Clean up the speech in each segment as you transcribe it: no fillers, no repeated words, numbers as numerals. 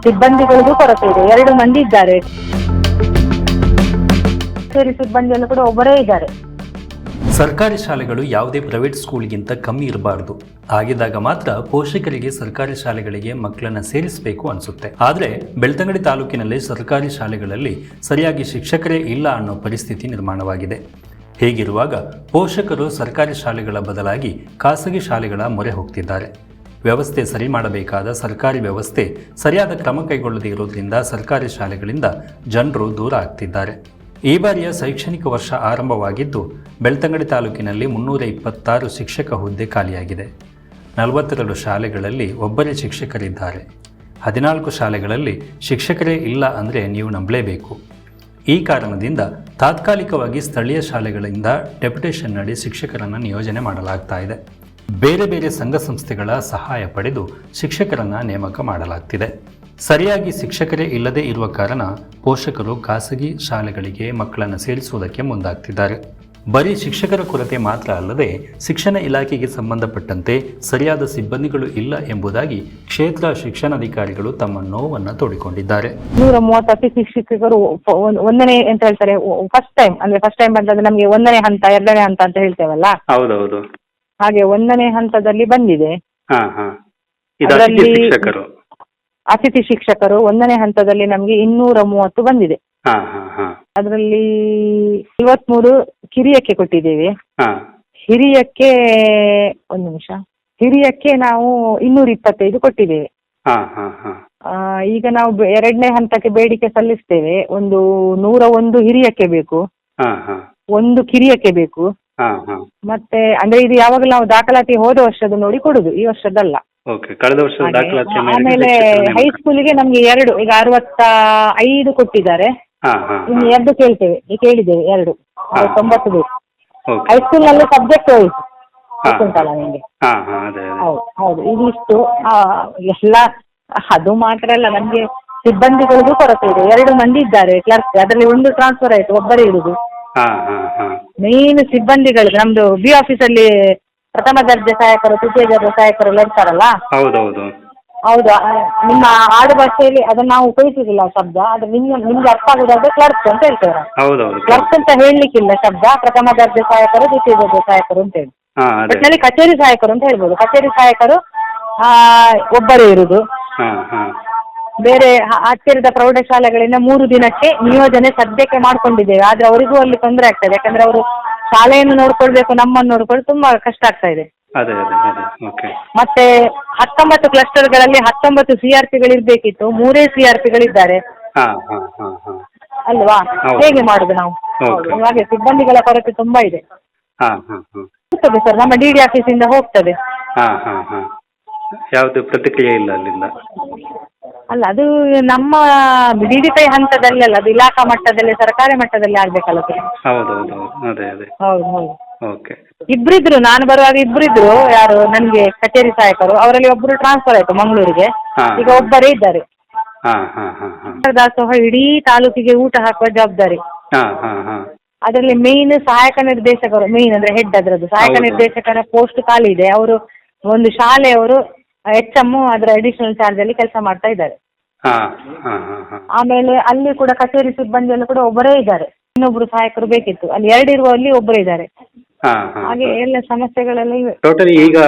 ಸಿಬ್ಬಂದಿಗಳಿಗೂ ಕೊರತೆ ಇದೆ. 2 ಮಂದಿ ಇದ್ದಾರೆ. ಸೇರಿ ಸಿಬ್ಬಂದಿಯಲ್ಲೂ ಕೂಡ ಒಬ್ಬರೇ ಇದ್ದಾರೆ. ಸರ್ಕಾರಿ ಶಾಲೆಗಳು ಯಾವುದೇ ಪ್ರೈವೇಟ್ ಸ್ಕೂಲ್ಗಿಂತ ಕಮ್ಮಿ ಇರಬಾರ್ದು. ಆಗಿದ್ದಾಗ ಮಾತ್ರ ಪೋಷಕರಿಗೆ ಸರ್ಕಾರಿ ಶಾಲೆಗಳಿಗೆ ಮಕ್ಕಳನ್ನ ಸೇರಿಸಬೇಕು ಅನಿಸುತ್ತೆ. ಆದರೆ ಬೆಳ್ತಂಗಡಿ ತಾಲೂಕಿನಲ್ಲಿ ಸರ್ಕಾರಿ ಶಾಲೆಗಳಲ್ಲಿ ಸರಿಯಾಗಿ ಶಿಕ್ಷಕರೇ ಇಲ್ಲ ಅನ್ನೋ ಪರಿಸ್ಥಿತಿ ನಿರ್ಮಾಣವಾಗಿದೆ. ಹೀಗಿರುವಾಗ ಪೋಷಕರು ಸರ್ಕಾರಿ ಶಾಲೆಗಳ ಬದಲಾಗಿ ಖಾಸಗಿ ಶಾಲೆಗಳ ಮೊರೆ ಹೋಗ್ತಿದ್ದಾರೆ. ವ್ಯವಸ್ಥೆ ಸರಿ ಮಾಡಬೇಕಾದ ಸರ್ಕಾರಿ ವ್ಯವಸ್ಥೆ ಸರಿಯಾದ ಕ್ರಮ ಕೈಗೊಳ್ಳದೇ ಇರೋದ್ರಿಂದ ಸರ್ಕಾರಿ ಶಾಲೆಗಳಿಂದ ಜನರು ದೂರ ಆಗ್ತಿದ್ದಾರೆ. ಈ ಬಾರಿಯ ಶೈಕ್ಷಣಿಕ ವರ್ಷ ಆರಂಭವಾಗಿದ್ದು ಬೆಳ್ತಂಗಡಿ ತಾಲೂಕಿನಲ್ಲಿ 326 ಶಿಕ್ಷಕ ಹುದ್ದೆ ಖಾಲಿಯಾಗಿದೆ. 42 ಶಾಲೆಗಳಲ್ಲಿ ಒಬ್ಬರೇ ಶಿಕ್ಷಕರಿದ್ದಾರೆ. 14 ಶಾಲೆಗಳಲ್ಲಿ ಶಿಕ್ಷಕರೇ ಇಲ್ಲ ಅಂದರೆ ನೀವು ನಂಬಲೇಬೇಕು. ಈ ಕಾರಣದಿಂದ ತಾತ್ಕಾಲಿಕವಾಗಿ ಸ್ಥಳೀಯ ಶಾಲೆಗಳಿಂದ ಡೆಪ್ಯುಟೇಷನ್ ನಡಿ ಶಿಕ್ಷಕರನ್ನು ನಿಯೋಜನೆ ಮಾಡಲಾಗ್ತಾ ಇದೆ. ಬೇರೆ ಬೇರೆ ಸಂಘ ಸಂಸ್ಥೆಗಳ ಸಹಾಯ ಪಡೆದು ಶಿಕ್ಷಕರನ್ನು ನೇಮಕ ಮಾಡಲಾಗ್ತಿದೆ. ಸರಿಯಾಗಿ ಶಿಕ್ಷಕರೇ ಇಲ್ಲದೆ ಇರುವ ಕಾರಣ ಪೋಷಕರು ಖಾಸಗಿ ಶಾಲೆಗಳಿಗೆ ಮಕ್ಕಳನ್ನು ಸೇರಿಸುವುದಕ್ಕೆ ಮುಂದಾಗ್ತಿದ್ದಾರೆ. ಬರೀ ಶಿಕ್ಷಕರ ಕೊರತೆ ಮಾತ್ರ ಅಲ್ಲದೆ ಶಿಕ್ಷಣ ಇಲಾಖೆಗೆ ಸಂಬಂಧಪಟ್ಟಂತೆ ಸರಿಯಾದ ಸಿಬ್ಬಂದಿಗಳು ಇಲ್ಲ ಎಂಬುದಾಗಿ ಕ್ಷೇತ್ರ ಶಿಕ್ಷಣಾಧಿಕಾರಿಗಳು ತಮ್ಮ ನೋವನ್ನು ತೋಡಿಕೊಂಡಿದ್ದಾರೆ. 130 ಅತಿಥಿ ಶಿಕ್ಷಕರು ಒಂದನೇ ಅಂತ ಹೇಳ್ತಾರೆ, ಫಸ್ಟ್ ಟೈಮ್ ಅಂತಂದ್ರೆ ನಮಗೆ 1ನೇ ಹಂತ 2ನೇ ಹಂತ ಅಂತ ಹೇಳ್ತೇವಲ್ಲ, ಹೌದೌದು. ಹಾಗೆ 1ನೇ ಹಂತದಲ್ಲಿ ಬಂದಿದೆ. ಇದರಲ್ಲಿ ಅತಿಥಿ ಶಿಕ್ಷಕರು 1ನೇ ಹಂತದಲ್ಲಿ ನಮಗೆ 230 ಬಂದಿದೆ. ಅದರಲ್ಲಿ 53 ಕಿರಿಯಕ್ಕೆ ಕೊಟ್ಟಿದ್ದೇವೆ. ಹಿರಿಯಕ್ಕೆ ಹಿರಿಯಕ್ಕೆ ನಾವು 225 ಕೊಟ್ಟಿದ್ದೇವೆ. ಈಗ ನಾವು 2ನೇ ಹಂತಕ್ಕೆ ಬೇಡಿಕೆ ಸಲ್ಲಿಸ್ತೇವೆ. 101 ಹಿರಿಯಕ್ಕೆ ಬೇಕು, 1 ಕಿರಿಯಕ್ಕೆ ಬೇಕು. ಮತ್ತೆ ಅಂದ್ರೆ ಇದು ಯಾವಾಗಲೂ ನಾವು ದಾಖಲಾತಿ ಹೋದ ವರ್ಷದ ನೋಡಿ ಕೊಡುದು, ಈ ವರ್ಷದಲ್ಲ. ಆಮೇಲೆ ಹೈಸ್ಕೂಲಿಗೆ ನಮ್ಗೆ 2, ಈಗ 65 ಕೊಟ್ಟಿದ್ದಾರೆ. ಇನ್ನು 2 ಕೇಳಿದ್ದೇವೆ 2 90 ಬೇಕು. ಹೈಸ್ಕೂಲ್ ನಲ್ಲಿ ಸಬ್ಜೆಕ್ಟ್ ವೈಸ್ ಗೊತ್ತುಂಟಲ್ಲ ನಿಮಗೆ. ಹೌದು ಇದಿಷ್ಟು ಎಲ್ಲ. ಅದು ಮಾತ್ರ ಅಲ್ಲ, ನಮ್ಗೆ ಸಿಬ್ಬಂದಿಗಳಿಗೂ ಕೊರತೆ ಇದೆ. 2 ಮಂದಿ ಇದ್ದಾರೆ ಕ್ಲರ್ಕ್, ಅದರಲ್ಲಿ 1 ಟ್ರಾನ್ಸ್ಫರ್ ಆಯ್ತು, ಒಬ್ಬರೇ ಇರುದು. ಮೇನ್ ಸಿಬ್ಬಂದಿಗಳು ನಮ್ದು ಬಿ ಆಫೀಸಲ್ಲಿ ಪ್ರಥಮ ದರ್ಜೆ ಸಹಾಯಕರು, ತೃತೀಯ ದರ್ಜೆ ಸಹಾಯಕರು ಎಲ್ಲ ಇರ್ತಾರಲ್ಲ. ಹೌದು, ನಿಮ್ಮ ಆಡು ಭಾಷೆಯಲ್ಲಿ ಅದನ್ನ ನಾವು ಉಪಯೋಗಿಸುದಿಲ್ಲ ಶಬ್ದ. ಆದ್ರೆ ನಿಮ್ಗೆ ಅರ್ಥ ಆಗುದಾದ್ರೆ ಕ್ಲರ್ಕ್ ಅಂತ ಹೇಳ್ತೇವೆ. ಕ್ಲರ್ಕ್ ಅಂತ ಹೇಳಲಿಕ್ಕಿಲ್ಲ ಶಬ್ದ. ಪ್ರಥಮ ದರ್ಜೆ ಸಹಾಯಕರು, ದ್ವಿತೀಯ ದರ್ಜೆ ಸಹಾಯಕರು ಅಂತ ಹೇಳಿ. ಒಟ್ಟಿನಲ್ಲಿ ಕಚೇರಿ ಸಹಾಯಕರು ಅಂತ ಹೇಳ್ಬೋದು. ಕಚೇರಿ ಸಹಾಯಕರು ಒಬ್ಬರೇ ಇರುದು. ಬೇರೆ ಹತ್ತಿರದ ಪ್ರೌಢಶಾಲೆಗಳಿಂದ 3 ದಿನಕ್ಕೆ ನಿಯೋಜನೆ ಸದ್ಯಕ್ಕೆ ಮಾಡ್ಕೊಂಡಿದ್ದೇವೆ. ಆದ್ರೆ ಅವರಿಗೂ ಅಲ್ಲಿ ತೊಂದರೆ ಆಗ್ತದೆ, ಯಾಕಂದ್ರೆ ಅವರು ಶಾಲೆಯನ್ನು ನೋಡ್ಕೊಳ್ಬೇಕು, ನಮ್ಮನ್ನು ನೋಡ್ಕೊಳ್ಳಿ ತುಂಬಾ ಕಷ್ಟ ಆಗ್ತಾ ಇದೆ. ಮತ್ತೆ 19 ಕ್ಲಸ್ಟರ್ಗಳಲ್ಲಿ 19 CRPಗಳಿರ್ಬೇಕಿತ್ತು, 3 CRPಗಳಿದ್ದಾರೆ ಅಲ್ವಾ? ಹೇಗೆ ಮಾಡುದು ನಾವು? ಹಾಗೆ ಸಿಬ್ಬಂದಿಗಳ ಕೊರತೆ ತುಂಬಾ ಇದೆ. ಹೋಗ್ತದೆ ಸರ್, ನಮ್ಮ DD ಆಫೀಸಿಂದ ಹೋಗ್ತದೆ. ಯಾವುದು ಪ್ರತಿಕ್ರಿಯೆ ಇಲ್ಲ ಅಲ್ಲಿಂದ? ಅಲ್ಲ, ಅದು ನಮ್ಮ DD5 ಹಂತದಲ್ಲಿ ಅಲ್ಲ, ಅದು ಇಲಾಖಾ ಮಟ್ಟದಲ್ಲಿ, ಸರ್ಕಾರಿ ಮಟ್ಟದಲ್ಲಿ ಆಗ್ಬೇಕಲ್ಲ ಸರ್. ಹೌದು. ಇಬ್ರಿದ್ರು, ನಾನು ಬರುವಾಗ ಇಬ್ರಿದ್ರು. ಯಾರು ನನ್ಗೆ ಕಚೇರಿ ಸಹಾಯಕರು, ಅವರಲ್ಲಿ ಒಬ್ಬರು ಟ್ರಾನ್ಸ್ಫರ್ ಆಯ್ತು ಮಂಗಳೂರಿಗೆ. ಈಗ ಒಬ್ಬರೇ ಇದ್ದಾರೆ. ದಾಸೋಹ ಇಡೀ ತಾಲೂಕಿಗೆ ಊಟ ಹಾಕುವ ಜವಾಬ್ದಾರಿ. ಅದರಲ್ಲಿ ಮೇನ್ ಸಹಾಯಕ ನಿರ್ದೇಶಕರು, ಮೇನ್ ಅಂದ್ರೆ ಹೆಡ್, ಅದರದ್ದು ಸಹಾಯಕ ನಿರ್ದೇಶಕರ ಪೋಸ್ಟ್ ಖಾಲಿ ಇದೆ. ಅವರು ಒಂದು ಶಾಲೆಯವರು HM ಅದರ ಅಡಿಷನಲ್ ಚಾರ್ಜ್ ಅಲ್ಲಿ ಕೆಲಸ ಮಾಡ್ತಾ ಇದ್ದಾರೆ. ಆಮೇಲೆ ಅಲ್ಲಿ ಕೂಡ ಕಚೇರಿ ಸಿಬ್ಬಂದಿಯಲ್ಲೂ ಕೂಡ ಒಬ್ಬರೇ ಇದ್ದಾರೆ. ಇನ್ನೊಬ್ರು ಸಹಾಯಕರು ಬೇಕಿತ್ತು. ಅಲ್ಲಿ 2 ಇರುವಲ್ಲಿ ಒಬ್ಬರೇ ಇದ್ದಾರೆ. ಹಾಗೆ ಎಲ್ಲ ಸಮಸ್ಯೆಗಳೆಲ್ಲ ಇವೆ. ಟೋಟಲಿ ಈಗ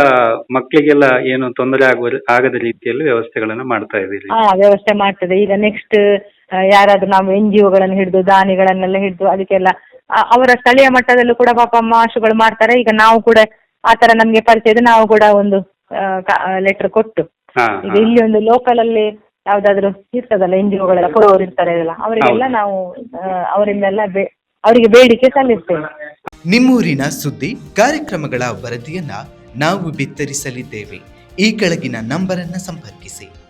ಮಕ್ಕಳಿಗೆಲ್ಲ ಏನು ತೊಂದರೆ ಆಗದ ರೀತಿಯಲ್ಲಿ ವ್ಯವಸ್ಥೆಗಳನ್ನ ಮಾಡ್ತಾ ಇದ್ದೀರಿ? ವ್ಯವಸ್ಥೆ ಮಾಡ್ತದೆ. ಈಗ ನೆಕ್ಸ್ಟ್ ಯಾರಾದ್ರೂ ನಾವು NGOಗಳನ್ನು ಹಿಡಿದು, ದಾನಿಗಳನ್ನೆಲ್ಲ ಹಿಡಿದು, ಅದಕ್ಕೆಲ್ಲ ಅವರ ಸ್ಥಳೀಯ ಮಟ್ಟದಲ್ಲೂ ಕೂಡ ಪಾಪ ಮಾಶುಗಳು ಮಾಡ್ತಾರೆ. ಈಗ ನಾವು ಕೂಡ ಆ ತರ ನಮ್ಗೆ ಪರಿಚಯ ಇದೆ. ನಾವು ಕೂಡ ಒಂದು ಲೆಟರ್ ಕೊಟ್ಟು, ಈಗ ಇಲ್ಲಿ ಒಂದು ಲೋಕಲ್ ಅಲ್ಲಿ ಯಾವ್ದಾದ್ರು ಇರ್ತದಲ್ಲ NGOಗಳೆಲ್ಲ ಕೊಡೋರು ಇರ್ತಾರೆ, ಅವರಿಗೆಲ್ಲ ನಾವು ಅವರಿಂದೆಲ್ಲ ಅವರಿಗೆ ಬೇಡಿಕೆ ಸಲ್ಲಿಸ್ತೇವೆ. ನಿಮ್ಮೂರಿನ ಸುದ್ದಿ ಕಾರ್ಯಕ್ರಮಗಳ ವರದಿಯನ್ನ ನಾವು ಬಿತ್ತರಿಸಲಿದ್ದೇವೆ. ಈ ಕೆಳಗಿನ ನಂಬರನ್ನು ಸಂಪರ್ಕಿಸಿ.